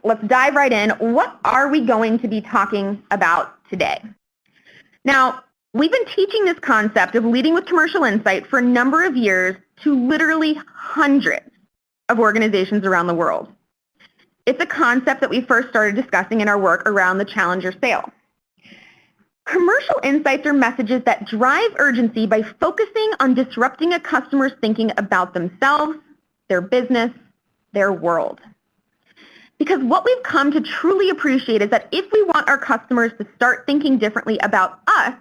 let's dive right in. What are we going to be talking about today? Now, we've been teaching this concept of leading with commercial insight for a number of years to literally hundreds of organizations around the world. It's a concept that we first started discussing in our work around the Challenger sale. Commercial insights are messages that drive urgency by focusing on disrupting a customer's thinking about themselves, their business, their world. Because what we've come to truly appreciate is that if we want our customers to start thinking differently about us,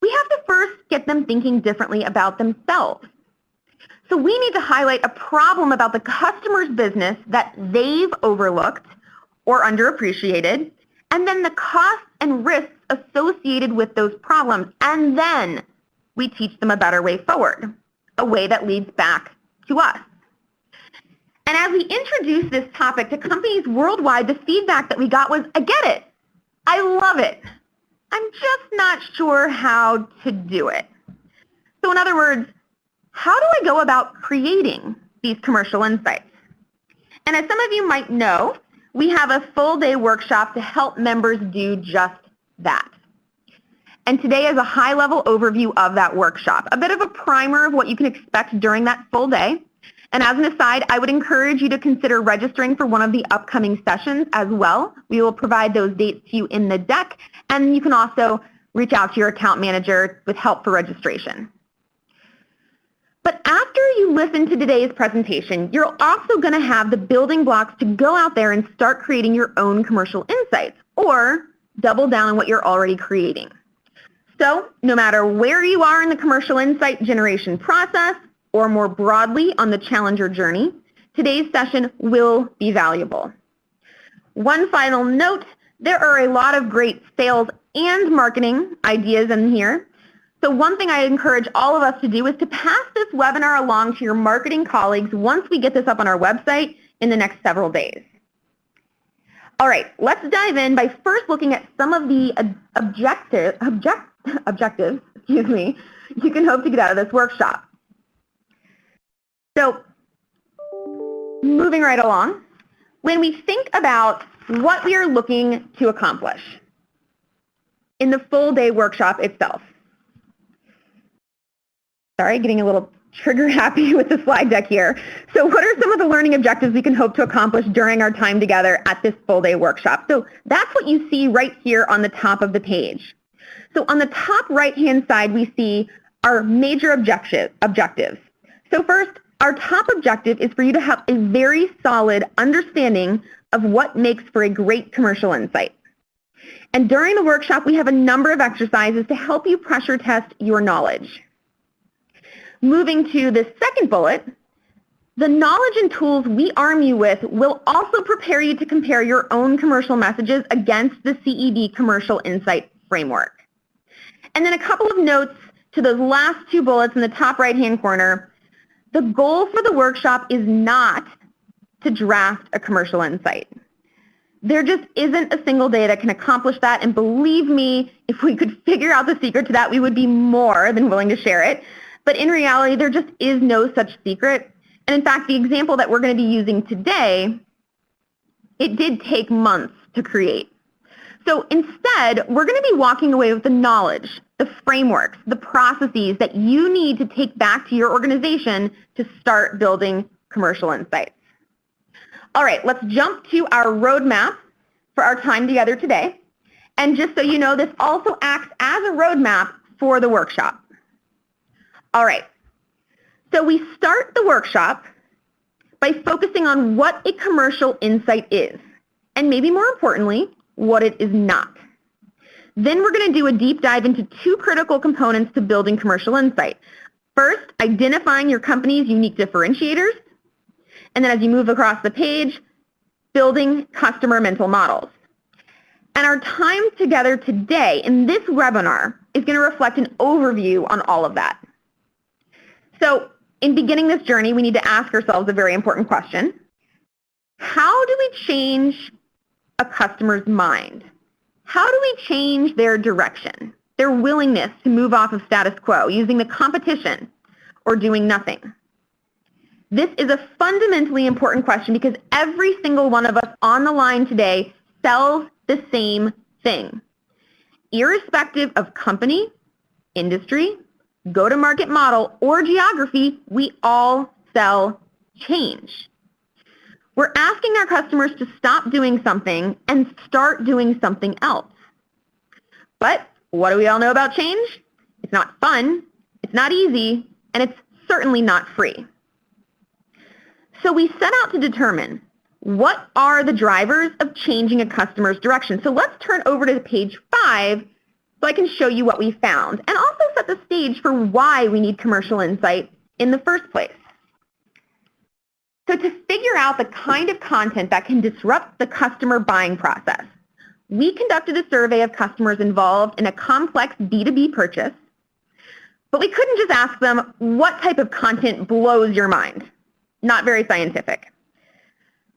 we have to first get them thinking differently about themselves. So we need to highlight a problem about the customer's business that they've overlooked or underappreciated, and then the costs and risks associated with those problems. And then we teach them a better way forward, a way that leads back to us. And as we introduced this topic to companies worldwide, the feedback that we got was, I get it. I love it. I'm just not sure how to do it. So in other words, how do I go about creating these commercial insights? And as some of you might know, we have a full-day workshop to help members do just that. And today is a high-level overview of that workshop, a bit of a primer of what you can expect during that full day. And as an aside, I would encourage you to consider registering for one of the upcoming sessions as well. We will provide those dates to you in the deck, and you can also reach out to your account manager with help for registration. But after you listen to today's presentation, you're also going to have the building blocks to go out there and start creating your own commercial insights or double down on what you're already creating. So no matter where you are in the commercial insight generation process or more broadly on the Challenger journey, today's session will be valuable. One final note, there are a lot of great sales and marketing ideas in here. So one thing I encourage all of us to do is to pass this webinar along to your marketing colleagues once we get this up on our website in the next several days. All right, let's dive in by first looking at some of the objectives you can hope to get out of this workshop. So moving right along, when we think about what we are looking to accomplish in the full day workshop itself, sorry, getting a little trigger happy with the slide deck here. So what are some of the learning objectives we can hope to accomplish during our time together at this full day workshop? So that's what you see right here on the top of the page. So on the top right-hand side, we see our major objectives. So first, our top objective is for you to have a very solid understanding of what makes for a great commercial insight. And during the workshop, we have a number of exercises to help you pressure test your knowledge. Moving to the second bullet, the knowledge and tools we arm you with will also prepare you to compare your own commercial messages against the CEB Commercial Insight Framework. And then a couple of notes to those last two bullets in the top right-hand corner. The goal for the workshop is not to draft a commercial insight. There just isn't a single day that can accomplish that, and believe me, if we could figure out the secret to that, we would be more than willing to share it. But in reality, there just is no such secret. And in fact, the example that we're going to be using today, it did take months to create. So instead, we're going to be walking away with the knowledge, the frameworks, the processes that you need to take back to your organization to start building commercial insights. All right, let's jump to our roadmap for our time together today. And just so you know, this also acts as a roadmap for the workshop. All right, so we start the workshop by focusing on what a commercial insight is, and maybe more importantly, what it is not. Then we're going to do a deep dive into two critical components to building commercial insight. First, identifying your company's unique differentiators, and then as you move across the page, building customer mental models. And our time together today in this webinar is going to reflect an overview on all of that. So in beginning this journey, we need to ask ourselves a very important question. How do we change a customer's mind? How do we change their direction, their willingness to move off of status quo, using the competition or doing nothing? This is a fundamentally important question because every single one of us on the line today sells the same thing. Irrespective of company, industry, go-to-market model, or geography, we all sell change. We're asking our customers to stop doing something and start doing something else. But what do we all know about change? It's not fun, it's not easy, and it's certainly not free. So we set out to determine what are the drivers of changing a customer's direction. So let's turn over to page 5 so I can show you what we found and also set the stage for why we need commercial insight in the first place. So to figure out the kind of content that can disrupt the customer buying process, we conducted a survey of customers involved in a complex B2B purchase, but we couldn't just ask them what type of content blows your mind. Not very scientific.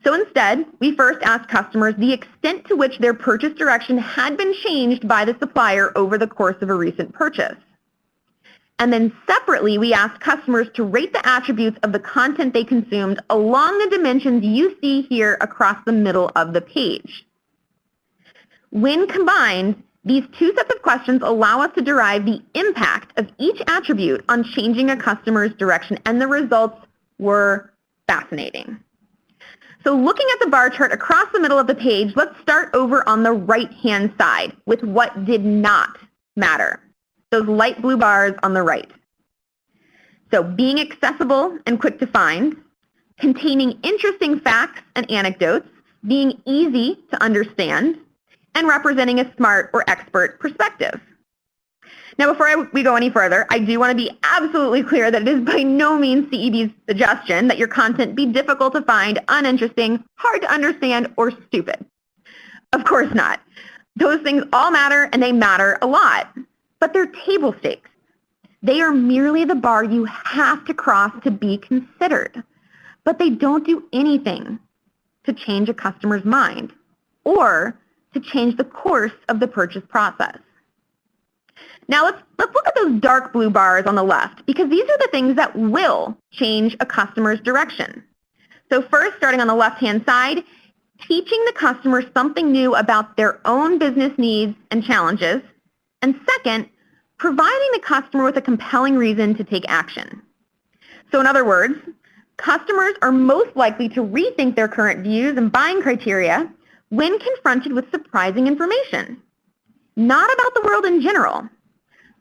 So instead, we first asked customers the extent to which their purchase direction had been changed by the supplier over the course of a recent purchase. And then separately, we asked customers to rate the attributes of the content they consumed along the dimensions you see here across the middle of the page. When combined, these two sets of questions allow us to derive the impact of each attribute on changing a customer's direction, and the results were fascinating. So looking at the bar chart across the middle of the page, let's start over on the right-hand side with what did not matter. Those light blue bars on the right. So being accessible and quick to find, containing interesting facts and anecdotes, being easy to understand, and representing a smart or expert perspective. Now, before we go any further, I do want to be absolutely clear that it is by no means CEB's suggestion that your content be difficult to find, uninteresting, hard to understand, or stupid. Of course not. Those things all matter, and they matter a lot. But they're table stakes. They are merely the bar you have to cross to be considered. But they don't do anything to change a customer's mind or to change the course of the purchase process. Now let's look at those dark blue bars on the left, because these are the things that will change a customer's direction. So first, starting on the left-hand side, teaching the customer something new about their own business needs and challenges. And second, providing the customer with a compelling reason to take action. So in other words, customers are most likely to rethink their current views and buying criteria when confronted with surprising information. Not about the world in general,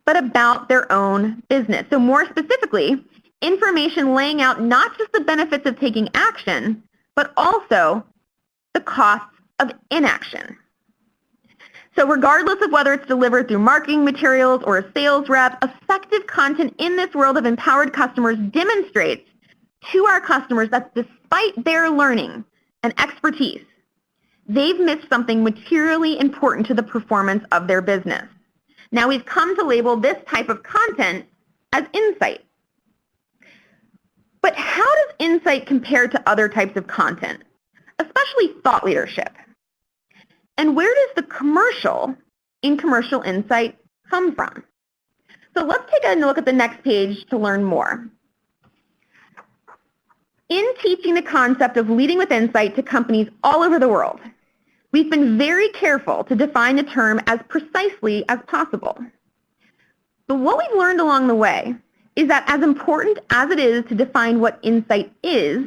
but about their own business. So more specifically, information laying out not just the benefits of taking action, but also the costs of inaction. So regardless of whether it's delivered through marketing materials or a sales rep, effective content in this world of empowered customers demonstrates to our customers that despite their learning and expertise, they've missed something materially important to the performance of their business. Now we've come to label this type of content as insight. But how does insight compare to other types of content, especially thought leadership? And where does the commercial in commercial insight come from? So let's take a look at the next page to learn more. In teaching the concept of leading with insight to companies all over the world, we've been very careful to define the term as precisely as possible. But what we've learned along the way is that as important as it is to define what insight is,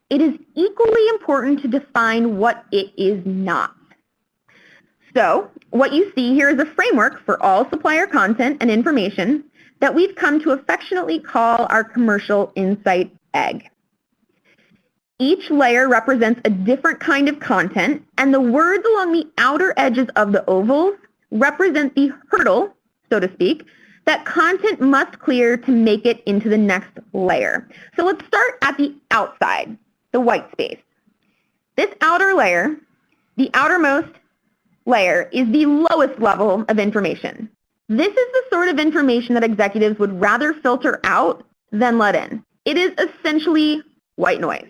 it is equally important to define what it is not. So what you see here is a framework for all supplier content and information that we've come to affectionately call our commercial insight egg. Each layer represents a different kind of content, and the words along the outer edges of the ovals represent the hurdle, so to speak, that content must clear to make it into the next layer. So let's start at the outside, the white space. This outer layer, the outermost layer, is the lowest level of information. This is the sort of information that executives would rather filter out than let in. It is essentially white noise.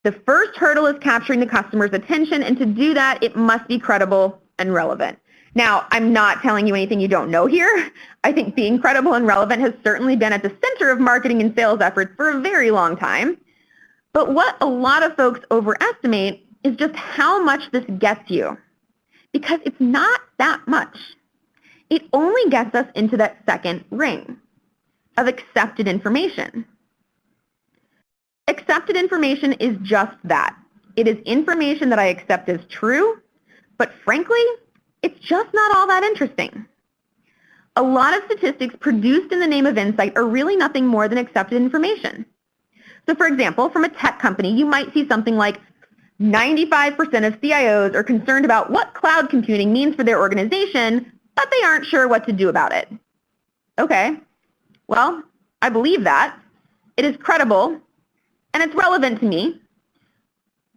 The first hurdle is capturing the customer's attention, and to do that, it must be credible and relevant. Now, I'm not telling you anything you don't know here. I think being credible and relevant has certainly been at the center of marketing and sales efforts for a very long time. But what a lot of folks overestimate is just how much this gets you, because it's not that much. It only gets us into that second ring of accepted information. Accepted information is just that. It is information that I accept as true, but frankly, it's just not all that interesting. A lot of statistics produced in the name of insight are really nothing more than accepted information. So for example, from a tech company, you might see something like 95% of CIOs are concerned about what cloud computing means for their organization, but they aren't sure what to do about it. Okay, well, I believe that. It is credible, and it's relevant to me.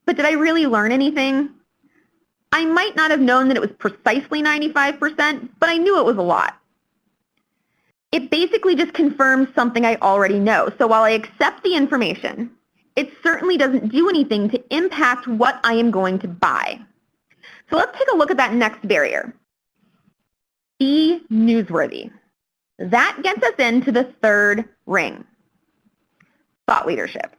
But did I really learn anything? I might not have known that it was precisely 95%, but I knew it was a lot. It basically just confirms something I already know. So while I accept the information, it certainly doesn't do anything to impact what I am going to buy. So let's take a look at that next barrier. Be newsworthy. That gets us into the third ring. Thought leadership.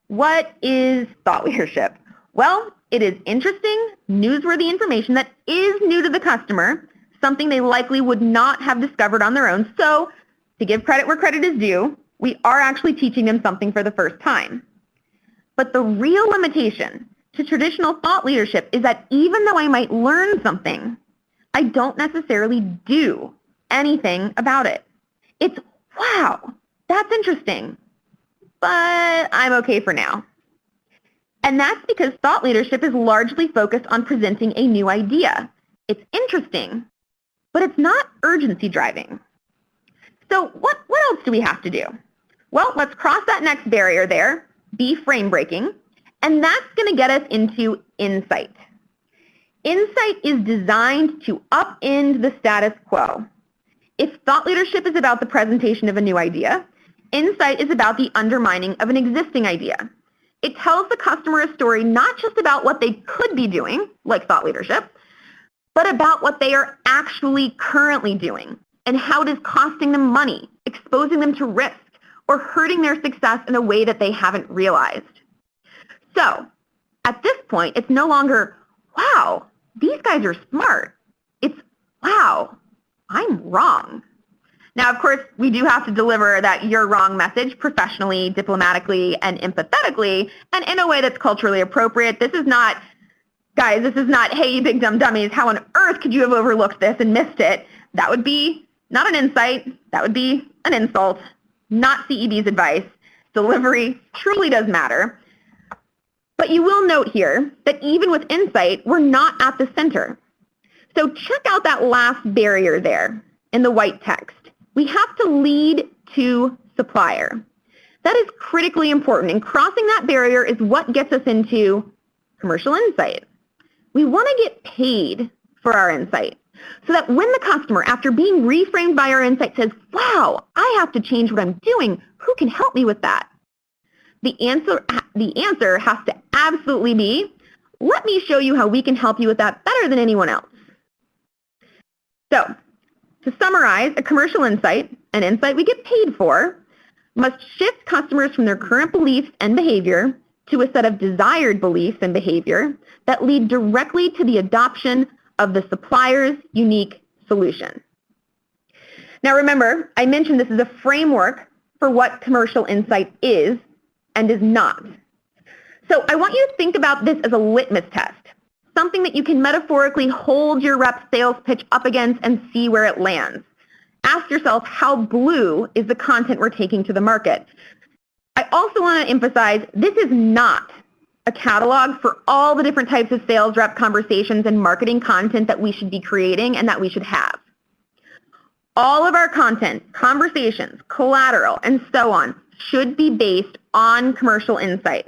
What is thought leadership? Well, it is interesting, newsworthy information that is new to the customer, something they likely would not have discovered on their own. So, to give credit where credit is due, we are actually teaching them something for the first time. But the real limitation to traditional thought leadership is that even though I might learn something, I don't necessarily do anything about it. It's, wow, that's interesting, but I'm okay for now. And that's because thought leadership is largely focused on presenting a new idea. It's interesting, but it's not urgency driving. So what else do we have to do? Well, let's cross that next barrier there, be frame breaking, and that's going to get us into insight. Insight is designed to upend the status quo. If thought leadership is about the presentation of a new idea, insight is about the undermining of an existing idea. It tells the customer a story not just about what they could be doing, like thought leadership, but about what they are actually currently doing and how it is costing them money, exposing them to risk, or hurting their success in a way that they haven't realized. So, at this point, it's no longer, wow, these guys are smart. It's, wow, I'm wrong. Now, of course, we do have to deliver that you're wrong message professionally, diplomatically, and empathetically, and in a way that's culturally appropriate. This is not, guys, this is not, hey, you big dumb dummies, how on earth could you have overlooked this and missed it? That would be not an insight. That would be an insult, not CEB's advice. Delivery truly does matter. But you will note here that even with insight, we're not at the center. So check out that last barrier there in the white text. We have to lead to supplier. That is critically important, and crossing that barrier is what gets us into commercial insight. We want to get paid for our insight so that when the customer, after being reframed by our insight, says, wow, I have to change what I'm doing, who can help me with that? The answer has to absolutely be, let me show you how we can help you with that better than anyone else. So, to summarize, a commercial insight, an insight we get paid for, must shift customers from their current beliefs and behavior to a set of desired beliefs and behavior that lead directly to the adoption of the supplier's unique solution. Now remember, I mentioned this is a framework for what commercial insight is and is not. So I want you to think about this as a litmus test, something that you can metaphorically hold your rep's sales pitch up against and see where it lands. Ask yourself, how blue is the content we're taking to the market? I also want to emphasize, this is not a catalog for all the different types of sales rep conversations and marketing content that we should be creating and that we should have. All of our content, conversations, collateral, and so on should be based on commercial insight.